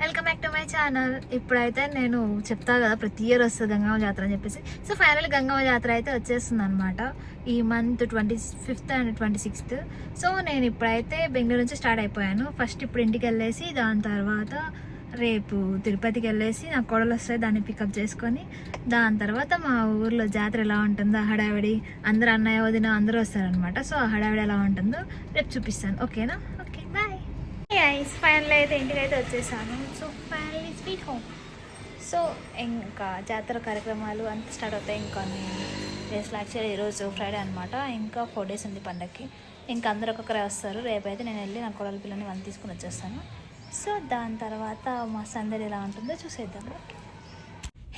Welcome back to my channel. ఇప్పుడైతే నేను చెప్తా కదా ప్రతి ఇయర్ వస్తుంది గంగమ్మ జాతర అని చెప్పేసి. సో ఫైనల్ గంగమ్మ జాతర అయితే వచ్చేస్తుంది అనమాట ఈ month 25th and 26th. So నేను ఇప్పుడైతే బెంగళూరు నుంచి స్టార్ట్ అయిపోయాను. ఫస్ట్ ఇప్పుడు ఇంటికి వెళ్ళేసి దాని తర్వాత రేపు తిరుపతికి వెళ్ళేసి నా కోడలు వస్తాయి, దాన్ని పికప్ చేసుకొని దాని తర్వాత మా ఊర్లో జాతర ఎలా ఉంటుందో హడావిడి అందరూ అన్నయ్య వదిన అందరూ వస్తారనమాట. సో ఆ హడావిడి ఎలా ఉంటుందో రేపు చూపిస్తాను. ఓకేనా? Okay, bye. ఫైనల్ అయితే ఇంటికి అయితే వచ్చేసాను. So finally sweet home. So ఇంకా జాతర కార్యక్రమాలు అంతా స్టార్ట్ అవుతాయి ఇంకొన్ని డేస్లో. యాక్చువల్లీ ఈరోజు ఫ్రైడే అనమాట. ఇంకా 4 days ఉంది పండగకి. ఇంకా అందరూ ఒక్కొక్కరే వస్తారు. రేపైతే నేను వెళ్ళి నా కోడల పిల్లని వన్ తీసుకుని వచ్చేస్తాను. సో దాని తర్వాత మా సందడి ఎలా ఉంటుందో చూసేద్దాము.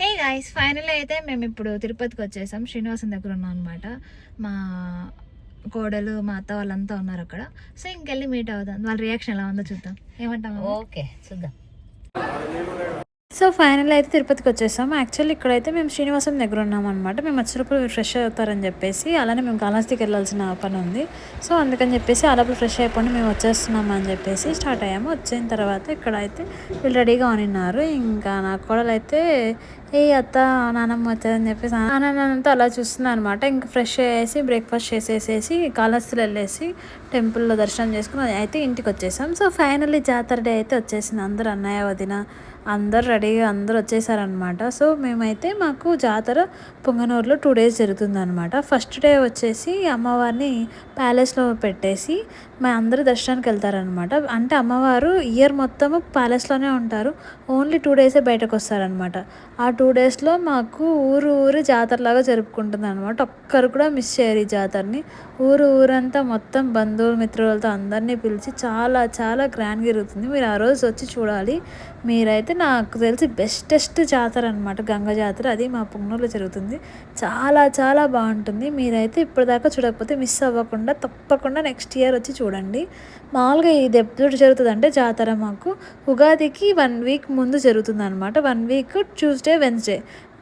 హే గాయ్స్, ఫైనల్ అయితే మేము ఇప్పుడు తిరుపతికి వచ్చేసాం. శ్రీనివాసం దగ్గర ఉన్నాం అనమాట. మా కోడలు మా అత్త వాళ్ళంతా ఉన్నారు అక్కడ. సో ఇంకెళ్ళి మీట్ అవుదాం. వాళ్ళ రియాక్షన్ ఎలా ఉందో చూద్దాం. ఏమంటాం? ఓకే, చూద్దాం. సో ఫైనల్ అయితే తిరుపతికి వచ్చేసాం. యాక్చువల్లీ ఇక్కడైతే మేము శ్రీనివాసం దగ్గర ఉన్నాం అనమాట. మేము వచ్చేటప్పుడు ఫ్రెష్ అవుతారని చెప్పేసి, అలానే మేము కాళహస్తికి వెళ్ళాల్సిన పని ఉంది. సో అందుకని చెప్పేసి అలాప్పుడు ఫ్రెష్ అయిపోయి మేము వచ్చేస్తున్నాం అని చెప్పేసి స్టార్ట్ అయ్యాము. వచ్చిన తర్వాత ఇక్కడైతే వీళ్ళు రెడీగా ఉన్నారు. ఇంకా నా కోడలు అయితే ఏ అత్త నానమ్మ వచ్చారని చెప్పేసి ఆనందంతో అలా చూస్తుంది అనమాట. ఇంకా ఫ్రెష్ అయ్యేసి బ్రేక్ఫాస్ట్ చేసేసేసి కాళహస్తిలో వెళ్ళేసి టెంపుల్లో దర్శనం చేసుకుని అయితే ఇంటికి వచ్చేసాం. సో ఫైనల్లీ జాతర డే అయితే వచ్చేసింది. అందరూ అన్నయ్య వదిన అందరు రెడీగా అందరూ వచ్చేసారనమాట. సో మేమైతే మాకు జాతర పొంగనూరులో 2 days జరుగుతుంది అనమాట. ఫస్ట్ డే వచ్చేసి అమ్మవారిని ప్యాలెస్లో పెట్టేసి మా అందరూ దర్శనానికి వెళ్తారనమాట. అంటే అమ్మవారు ఇయర్ మొత్తము ప్యాలెస్లోనే ఉంటారు. ఓన్లీ 2 days బయటకు వస్తారనమాట. ఆ 2 daysలో మాకు ఊరు జాతరలాగా జరుపుకుంటుంది అనమాట. ఒక్కరు కూడా మిస్ చేయరు ఈ జాతరని. ఊరంతా మొత్తం బంధువులు మిత్రులతో అందరినీ పిలిచి చాలా చాలా గ్రాండ్గా జరుగుతుంది. మీరు ఆ రోజు వచ్చి చూడాలి. మీరైతే నాకు తెలిసి బెస్టెస్ట్ జాతర అనమాట గంగ జాతర. అది మా పొంగనూరులో జరుగుతుంది. చాలా చాలా బాగుంటుంది. మీరైతే ఇప్పటిదాకా చూడకపోతే మిస్ అవ్వకుండా తప్పకుండా నెక్స్ట్ ఇయర్ వచ్చి చూడండి. మామూలుగా ఇది ఎప్పుడు జరుగుతుంది అంటే జాతర మాకు ఉగాదికి 1 week ముందు జరుగుతుంది అనమాట. 1 week ట్యూస్డే వెన్స్డే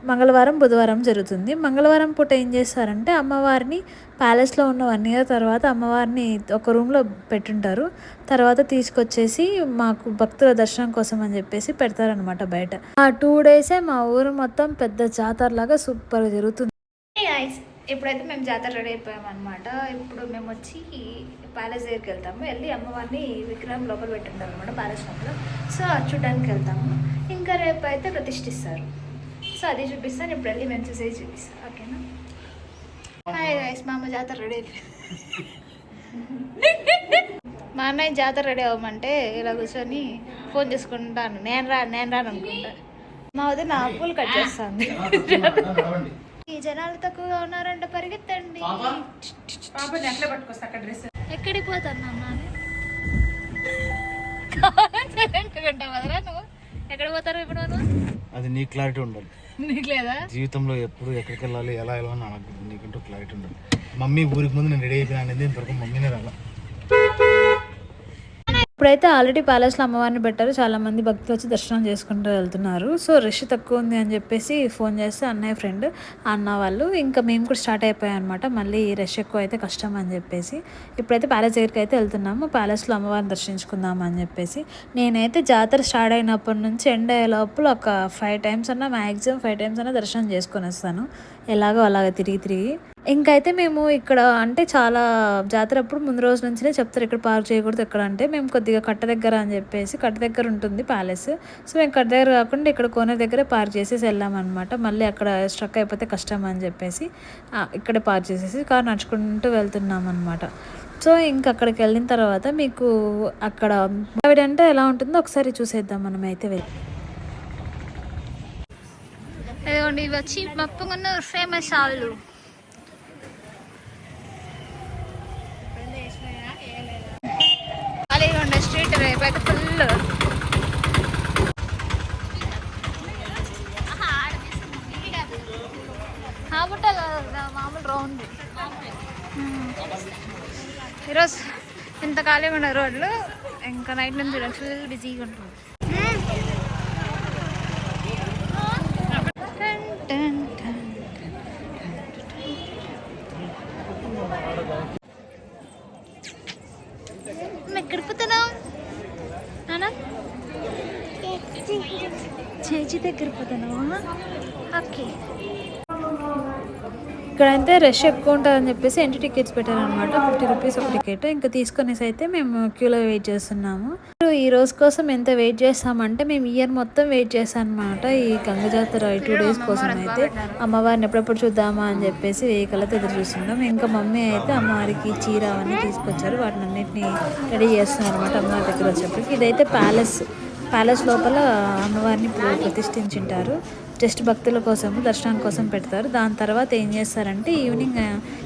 మంగళవారం బుధవారం జరుగుతుంది. మంగళవారం పూట ఏం చేస్తారంటే అమ్మవారిని ప్యాలెస్లో ఉన్న 1 year తర్వాత అమ్మవారిని ఒక రూమ్లో పెట్టుంటారు. తర్వాత తీసుకొచ్చేసి మాకు భక్తుల దర్శనం కోసం అని చెప్పేసి పెడతారనమాట బయట. ఆ 2 days మా ఊరు మొత్తం పెద్ద జాతరలాగా సూపర్గా జరుగుతుంది. ఇప్పుడైతే మేము జాతర రెడీ అయిపోయాం అనమాట. ఇప్పుడు మేము వచ్చి ప్యాలెస్ దగ్గరికి వెళ్తాము. వెళ్ళి అమ్మవారిని విగ్రహం లోపల పెట్టుంటారు అనమాట ప్యాలెస్ లోపల. సో అది చూడడానికి వెళ్తాము. ఇంకా రేపు అయితే ప్రతిష్ఠిస్తారు. సో అది చూపిస్తాను. ఇప్పుడు వెళ్ళి మేము చూసేది చూపిస్తాను. ఓకేనా? హాయ్ గైస్, మా అమ్మ జాతర రెడీ అయిపోయింది. మా అన్నయ్య జాతర రెడీ అవ్వమంటే ఇలా కూర్చొని ఫోన్ చేసుకుంటాను. నేను రాను అనుకుంటా. మా వదిన నా పూలు కట్ చేస్తాను. ఈ జనాలు తక్కువగా ఉన్నారంటే పరిగెత్తండి. ఎక్కడికి పోతాను కదరా నువ్వు? ఎక్కడ పోతారు ఇప్పుడు? అది నీ క్లారిటీ ఉండాలి. నీకు లేదా? జీవితంలో ఎప్పుడు ఎక్కడికి వెళ్ళాలి ఎలా నీకంటూ క్లారిటీ ఉండాలి. మమ్మీ ఊరికి ముందు నేను రెడీ అయిపోయాను అనేది ఇంతవరకు మమ్మీనే రాలా. ఇప్పుడైతే ఆల్రెడీ ప్యాలెస్లో అమ్మవారిని పెట్టారు. చాలామంది భక్తులు వచ్చి దర్శనం చేసుకుంటూ వెళ్తున్నారు. సో రష్ తక్కువ ఉంది అని చెప్పేసి ఫోన్ చేస్తే అన్నయ్య ఫ్రెండ్ అన్న వాళ్ళు ఇంకా మేము కూడా స్టార్ట్ అయిపోయాం అనమాట. మళ్ళీ రష్ ఎక్కువ అయితే కష్టం అని చెప్పేసి ఇప్పుడైతే ప్యాలెస్ దగ్గరికి అయితే వెళ్తున్నాము. ప్యాలెస్లో అమ్మవారిని దర్శించుకుందాము అని చెప్పేసి. నేనైతే జాతర స్టార్ట్ అయినప్పటి నుంచి ఎండ్ అయ్యే లోపల ఒక 5 times అన్నా మ్యాక్సిమం 5 times అన్నా దర్శనం చేసుకొని వస్తాను. ఎలాగో అలాగ తిరిగి ఇంకైతే మేము ఇక్కడ అంటే చాలా జాతర అప్పుడు ముందు రోజు నుంచినే చెప్తారు ఇక్కడ పార్క్ చేయకూడదు ఎక్కడ అంటే. మేము కొద్దిగా కట్ట దగ్గర అని చెప్పేసి కట్ట దగ్గర ఉంటుంది ప్యాలెస్. సో మేము కట్ట దగ్గర కాకుండా ఇక్కడ కోనర్ దగ్గరే పార్క్ చేసేసి వెళ్ళామన్నమాట. మళ్ళీ అక్కడ స్ట్రక్ అయిపోతే కష్టం అని చెప్పేసి ఇక్కడే పార్క్ చేసేసి కార్ నడుచుకుంటూ వెళ్తున్నాం అనమాట. సో ఇంక అక్కడికి వెళ్ళిన తర్వాత మీకు అక్కడ అంటే ఎలా ఉంటుందో ఒకసారి చూసేద్దాం మనం అయితే వెళ్ళి. అదిగోండి, ఇవి వచ్చి మప్పకుండా ఫేమస్ ఆళ్ళు. అలాగే స్ట్రీట్ రేపైతే ఫుల్ బుట్ట మామూలు రౌండ్. ఈరోజు ఇంత ఖాళీగా ఉన్నాయి రోడ్లు. ఇంకా నైట్ నుంచి ఫుల్ బిజీగా ఉంటుంది. ఎక్కడికి పోతున్నావు నాన్న? చేచి దగ్గర పోతున్నావా? ఓకే. ఇక్కడైతే రష్ ఎక్కువ ఉంటుందని చెప్పేసి ఎంట్రీ టికెట్స్ పెట్టారనమాట. 50 రూపీస్ ఒక టికెట్. ఇంకా తీసుకొనేసి అయితే మేము క్యూలో వెయిట్ చేస్తున్నాము. ఈ రోజు కోసం ఎంత వెయిట్ చేస్తామంటే మేము ఇయర్ మొత్తం వెయిట్ చేస్తాం అనమాట. ఈ గంగ జాతర 2 days కోసం అయితే అమ్మవారిని ఎప్పుడెప్పుడు చూద్దామా అని చెప్పేసి వెహికల్తో ఎదురు చూస్తున్నాం. ఇంకా మమ్మీ అయితే అమ్మవారికి చీర అవన్నీ తీసుకొచ్చారు. వాటిని అన్నింటినీ రెడీ చేస్తున్నారు అనమాట అమ్మవారి దగ్గర వచ్చేప్పటికి. ఇదైతే ప్యాలెస్ లోపల అమ్మవారిని ప్రతిష్ఠించుంటారు. జస్ట్ భక్తుల కోసం దర్శనం కోసం పెడతారు. దాని తర్వాత ఏం చేస్తారంటే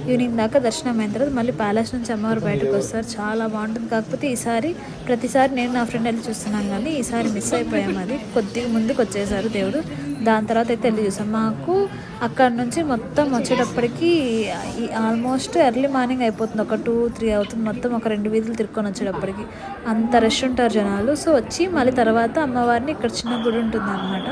ఈవినింగ్ దాకా దర్శనం అయిన తర్వాత మళ్ళీ ప్యాలెస్ నుంచి అమ్మవారు బయటకు వస్తారు. చాలా బాగుంటుంది. కాకపోతే ప్రతిసారి నేను నా ఫ్రెండ్ వెళ్ళి చూస్తున్నాను, కానీ ఈసారి మిస్ అయిపోయాం. అది కొద్దిగా ముందుకు వచ్చేసారు దేవుడు. దాని తర్వాత అయితే వెళ్ళి చూసాం. మాకు అక్కడ నుంచి మొత్తం వచ్చేటప్పటికి ఆల్మోస్ట్ ఎర్లీ మార్నింగ్ అయిపోతుంది. ఒక 2-3 అవుతుంది. మొత్తం ఒక 2 వీధులు తిరుక్కొని వచ్చేటప్పటికి అంత రష్ ఉంటారు జనాలు. సో వచ్చి మళ్ళీ తర్వాత అమ్మవారిని ఇక్కడ చిన్న గుడి ఉంటుంది అనమాట,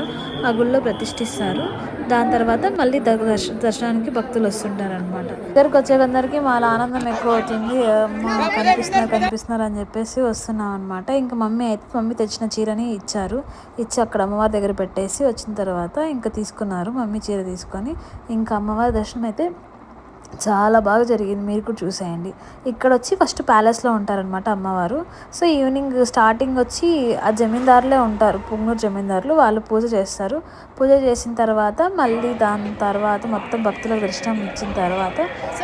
ఆ గుడిలో ప్రతిష్ఠిస్తారు. దాని తర్వాత మళ్ళీ దర్శనానికి భక్తులు వస్తుంటారు అనమాట. దగ్గరికి వచ్చేకందరికి వాళ్ళ ఆనందం ఎక్కువ అవుతుంది. కనిపిస్తున్నారు అని చెప్పేసి వస్తున్నాం అనమాట. ఇంకా మమ్మీ తెచ్చిన చీరని ఇచ్చి అక్కడ అమ్మవారి దగ్గర పెట్టేసి వచ్చిన తర్వాత ఇంకా తీసుకున్నారు. మమ్మీ చీర తీసుకొని ఇంకా అమ్మవారి దర్శనం అయితే చాలా బాగా జరిగింది. మీరు కూడా చూసేయండి. ఇక్కడ వచ్చి ఫస్ట్ ప్యాలెస్లో ఉంటారనమాట అమ్మవారు. సో ఈవినింగ్ స్టార్టింగ్ వచ్చి ఆ జమీందారులే ఉంటారు, పుంగనూరు జమీందారులు. వాళ్ళు పూజ చేస్తారు. పూజ చేసిన తర్వాత మళ్ళీ దాని తర్వాత మొత్తం భక్తులకు దర్శనం ఇచ్చిన తర్వాత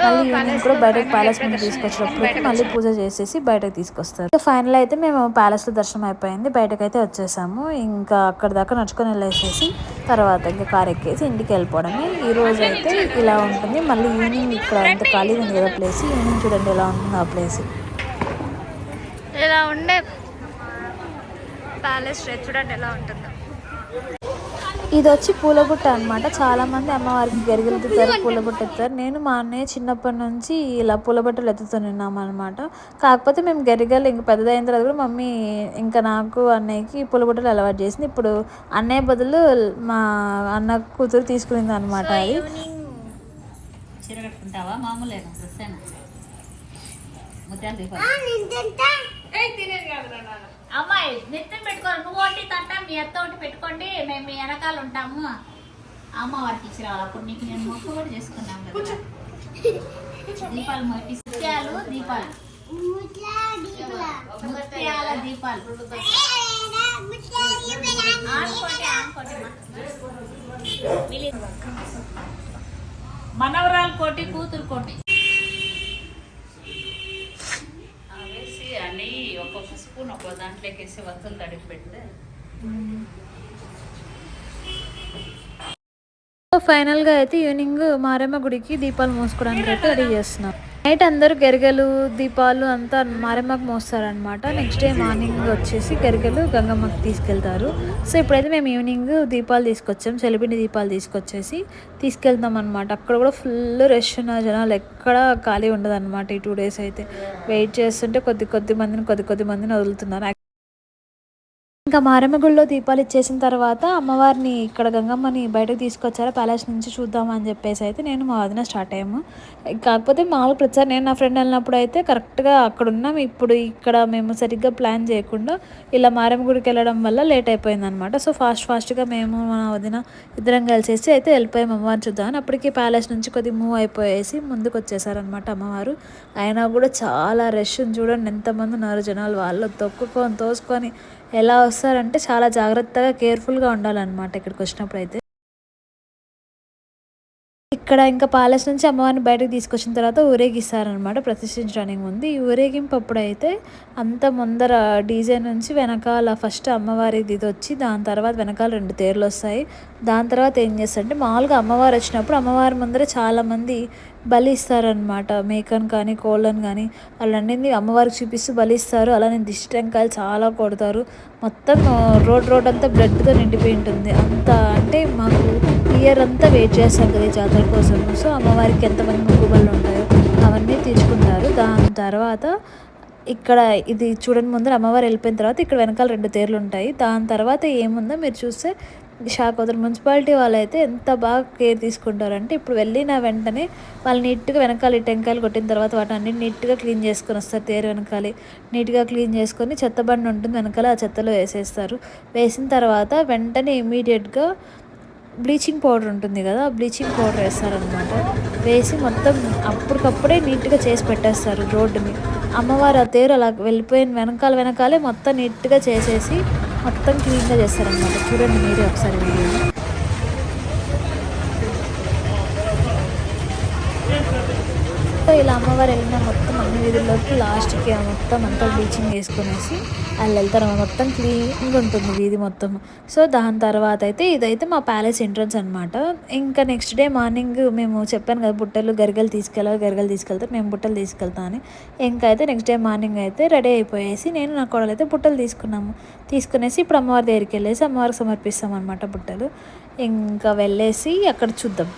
మళ్ళీ ఈవినింగ్ కూడా బయటకు ప్యాలెస్ ముందు తీసుకొచ్చినప్పుడు మళ్ళీ పూజ చేసేసి బయటకు తీసుకొస్తారు. సో ఫైనల్ అయితే మేము ప్యాలెస్లో దర్శనం అయిపోయింది. బయటకైతే వచ్చేసాము. ఇంకా అక్కడ దాకా నడుచుకొని వెళ్ళేసేసి తర్వాత ఇంకా కార్ ఎక్కేసి ఇంటికి వెళ్ళిపోవడమే. ఈ రోజు అయితే ఇలా ఉంటుంది. మళ్ళీ ఈవినింగ్ ఇక్కడ అంత ఖాళీగా ఉంది కదా ప్లేస్. ఈవినింగ్ చూడండి ఎలా ఉంటుంది ఆ ప్లేస్. ఇలా ఉండే ప్యాలెస్ చూడండి ఎలా ఉంటుందో. ఇది వచ్చి పూలబుట్ట అనమాట. చాలా మంది అమ్మవారికి గరిగలు ఎత్తుతారు, పూలబుట్ట ఎత్తారు. నేను మా అన్నయ్య చిన్నప్పటి నుంచి ఇలా పూలబుట్టలు ఎత్తుతున్నాం అనమాట. కాకపోతే మేము గరిగలు ఇంకా పెద్దదైన తర్వాత కూడా మమ్మీ ఇంకా నాకు అన్నయ్యకి పూలబుట్టలు అలవాటు చేసింది. ఇప్పుడు అన్నయ్య బదులు మా అన్న కూతురు తీసుకునింది అనమాట. అది చీర కట్టుకుంటావా? మామూలేనా డ్రెస్సేనా? ముత్యాలు అమ్మాయి నెత్తిన పెట్టుకోరు. నువ్వు ఒకటి తట్ట, మీ అత్త ఒకటి పెట్టుకోండి. మేము మీ వెనకాల ఉంటాము. అమ్మవారికి ఇచ్చి రావాలి. అప్పుడు నీకు నేను మొక్క కూడా చేసుకున్నాం కదా. దీపాలు ముత్యాలు దీపాలు ముత్యాల దీపాలు మనవరాలు కోటి, కూతురు కోటి వేసి అన్నీ ఒక్కొక్క స్పూన్ ఒక్కొక్క దాంట్లోకి వేసి వత్తులు తడిపి పెడితే ఫైనల్గా అయితే ఈవినింగ్ మారమ్మ గుడికి దీపాలు మోసుకోవడానికి అయితే రెడీ చేస్తున్నాం. నైట్ అందరూ గరిగలు దీపాలు అంతా మారమ్మకు మోస్తారనమాట. నెక్స్ట్ డే మార్నింగ్ వచ్చేసి గరిగలు గంగమ్మకి తీసుకెళ్తారు. సో ఇప్పుడైతే మేము ఈవినింగ్ దీపాలు తీసుకొచ్చాం, సెలిపిండి దీపాలు తీసుకెళ్తాం అనమాట. అక్కడ కూడా ఫుల్ రష్ ఉన్న జనాలు ఎక్కడ ఖాళీ ఉండదు అనమాట. ఈ 2 days అయితే వెయిట్ చేస్తుంటే కొద్ది మందిని వదులుతున్నారు. ఇంకా మారమ్మ గుడిలో దీపాలు ఇచ్చేసిన తర్వాత అమ్మవారిని ఇక్కడ గంగమ్మని బయటకు తీసుకొచ్చారా ప్యాలెస్ నుంచి చూద్దామని చెప్పేసి అయితే నేను మా వదిన స్టార్ట్ అయ్యాము. కాకపోతే మామూలు ప్రతిసారి నేను నా ఫ్రెండ్ వెళ్ళినప్పుడు అయితే కరెక్ట్గా అక్కడ ఉన్నాం. ఇప్పుడు ఇక్కడ మేము సరిగ్గా ప్లాన్ చేయకుండా ఇలా మారమ్మ గుడికి వెళ్ళడం వల్ల లేట్ అయిపోయింది అనమాట. సో ఫాస్ట్గా మేము మా వదిన ఇద్దరం కలిసేసి అయితే వెళ్ళిపోయాము అమ్మవారిని చూద్దామని. అప్పటికి ప్యాలెస్ నుంచి కొద్దిగా మూవ్ అయిపోయేసి ముందుకు వచ్చేసారనమాట అమ్మవారు. అయినా కూడా చాలా రష్ చూడండి, ఎంతమంది ఉన్నారు జనాలు. వాళ్ళు తోసుకొని ఎలా వస్తారంటే చాలా జాగ్రత్తగా కేర్ఫుల్గా ఉండాలన్నమాట ఇక్కడికి వచ్చినప్పుడు అయితే. ఇక్కడ ఇంకా ప్యాలెస్ నుంచి అమ్మవారిని బయటకు తీసుకొచ్చిన తర్వాత ఊరేగిస్తారనమాట ప్రతిష్ఠించడానికి ముందు. ఈ ఊరేగింపు అప్పుడైతే అంత ముందర డీజే నుంచి వెనకాల ఫస్ట్ అమ్మవారిది ఇది వచ్చి దాని తర్వాత వెనకాల 2 తేర్లు వస్తాయి. దాని తర్వాత ఏం చేస్తారంటే మామూలుగా అమ్మవారు వచ్చినప్పుడు అమ్మవారి ముందర చాలామంది బలి ఇస్తారనమాట. మేకను కానీ కోళ్ళను కానీ వాళ్ళన్నీ అమ్మవారికి చూపిస్తూ బలి ఇస్తారు. అలానే దిష్టి టెంకాయలు చాలా కొడతారు. మొత్తం రోడ్ అంతా బ్లడ్తో నిండిపోయి ఉంటుంది. అంత అంటే మాకు ఇయర్ అంతా వెయిట్ చేస్తాం కదా ఈ జాతర కోసం. సో అమ్మవారికి ఎంతమంది మొక్కుబళ్ళు ఉంటాయో అవన్నీ తీర్చుకుంటారు. దాని తర్వాత ఇక్కడ ఇది చూడండి, ముందర అమ్మవారు వెళ్ళిపోయిన తర్వాత ఇక్కడ వెనకాల 2 తేర్లు ఉంటాయి. దాని తర్వాత ఏముందో మీరు చూస్తే షాకోదర్ మున్సిపాలిటీ వాళ్ళు అయితే ఎంత బాగా కేర్ తీసుకుంటారంటే ఇప్పుడు వెళ్ళిన వెంటనే వాళ్ళు నీట్గా వెనకాల టెంకాయలు కొట్టిన తర్వాత వాటిని అన్ని నీట్గా క్లీన్ చేసుకొని వస్తారు. తేరు వెనకాలి నీట్గా క్లీన్ చేసుకొని చెత్త బండి ఉంటుంది వెనకాల, ఆ చెత్తలో వేసేస్తారు. వేసిన తర్వాత వెంటనే ఇమీడియట్గా బ్లీచింగ్ పౌడర్ ఉంటుంది కదా, బ్లీచింగ్ పౌడర్ వేస్తారనమాట. వేసి మొత్తం అప్పటికప్పుడే నీట్గా చేసి పెట్టేస్తారు రోడ్డుని. అమ్మవారు ఆ తేరు అలా వెళ్ళిపోయిన వెనకాలే మొత్తం నీట్గా చేసేసి మొత్తం క్లీన్గా చేస్తారనమాట. చూడండి మీరే ఒకసారి వీడియో. సో ఇలా అమ్మవారు వెళ్ళిన మొత్తం అన్ని వీధుల్లోకి లాస్ట్కి మొత్తం అంతా బ్లీచింగ్ వేసుకునేసి వాళ్ళు వెళ్తారు. మొత్తం క్లీన్గా ఉంటుంది వీధి మొత్తం. సో దాని తర్వాత అయితే ఇదైతే మా ప్యాలెస్ ఎంట్రన్స్ అనమాట. ఇంకా నెక్స్ట్ డే మార్నింగ్ మేము చెప్పాను కదా బుట్టలు గరిగలు తీసుకెళ్తారు, మేము బుట్టలు తీసుకెళ్తాం అని. ఇంకా అయితే నెక్స్ట్ డే మార్నింగ్ అయితే రెడీ అయిపోయేసి నేను నా కోడలు అయితే బుట్టలు తీసుకునేసి ఇప్పుడు అమ్మవారి దగ్గరికి వెళ్ళేసి అమ్మవారికి సమర్పిస్తాం అనమాట బుట్టలు. ఇంకా వెళ్ళేసి అక్కడ చూద్దాం.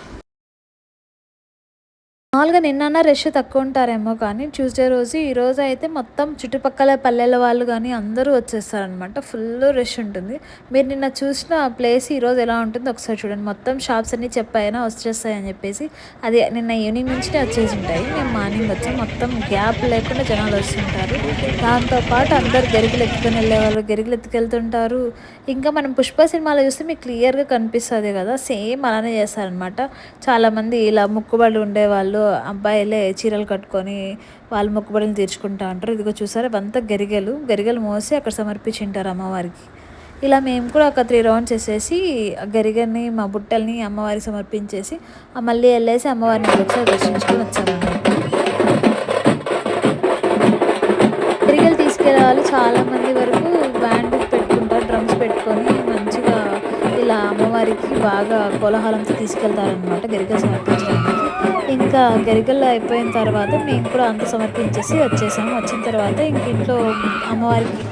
మామూలుగా నిన్న రష్ తక్కువ ఉంటారేమో కానీ ట్యూస్డే రోజు ఈరోజు అయితే మొత్తం చుట్టుపక్కల పల్లెల వాళ్ళు కానీ అందరూ వచ్చేస్తారనమాట. ఫుల్ రష్ ఉంటుంది. మీరు నిన్న చూసిన ప్లేస్ ఈరోజు ఎలా ఉంటుందో ఒకసారి చూడండి. మొత్తం షాప్స్ అన్నీ చెప్పాయినా వచ్చేస్తాయని చెప్పేసి అది నిన్న ఈవినింగ్ నుంచినే వచ్చేసి ఉంటాయి. మేము మార్నింగ్ వచ్చాం. మొత్తం గ్యాప్ లేకుండా జనాలు వస్తుంటారు. దాంతోపాటు అందరు గరికలు ఎత్తుకొని వెళ్ళేవాళ్ళు గరికలు ఎత్తుకెళ్తుంటారు. ఇంకా మనం పుష్ప సినిమాలో చూస్తే మీకు క్లియర్గా కనిపిస్తుంది కదా, సేమ్ అలానే చేస్తారనమాట. చాలామంది ఇలా ముక్కుబడులు ఉండేవాళ్ళు అబ్బాయిలే చీరలు కట్టుకొని వాళ్ళు మొక్కుబడులు తీర్చుకుంటూ ఉంటారు. ఇదిగో చూసారా ఇవంతా గరిగలు మోసి అక్కడ సమర్పించింటారు అమ్మవారికి. ఇలా మేము కూడా ఒక 3 రౌండ్స్ వేసేసి గరిగని మా బుట్టల్ని అమ్మవారికి సమర్పించేసి మళ్ళీ వెళ్ళేసి అమ్మవారిని ఒకసారి దర్శించుకొని వచ్చామన్నమాట. గరిగలు తీసుకెళ్ళాలి చాలామంది వరకు బ్యాండ్ పెట్టుకుంటారు, డ్రమ్స్ పెట్టుకొని మంచిగా ఇలా అమ్మవారికి బాగా కోలాహలంతో తీసుకెళ్తారనమాట గరికలు సమర్పించడానికి. ఇంకా గరికలు అయిపోయిన తర్వాత మేము కూడా అంత సమర్పించేసి వచ్చేసాము. వచ్చిన తర్వాత ఇంక ఇంట్లో అమ్మవారికి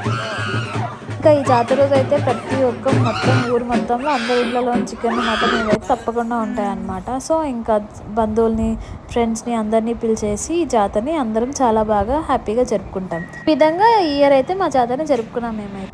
ఇంకా ఈ జాతర రోజు అయితే ప్రతి ఒక్క మొత్తం ఊరు మొత్తంలో అందరి ఇళ్ళలో చికెన్ మటన్ ఇవైతే తప్పకుండా ఉంటాయన్నమాట. సో ఇంకా బంధువుల్ని ఫ్రెండ్స్ని అందరినీ పిలిచేసి ఈ జాతరని అందరం చాలా బాగా హ్యాపీగా జరుపుకుంటాం. ఈ విధంగా ఈ ఇయర్ అయితే మా జాతరని జరుపుకున్నాం మేమైతే.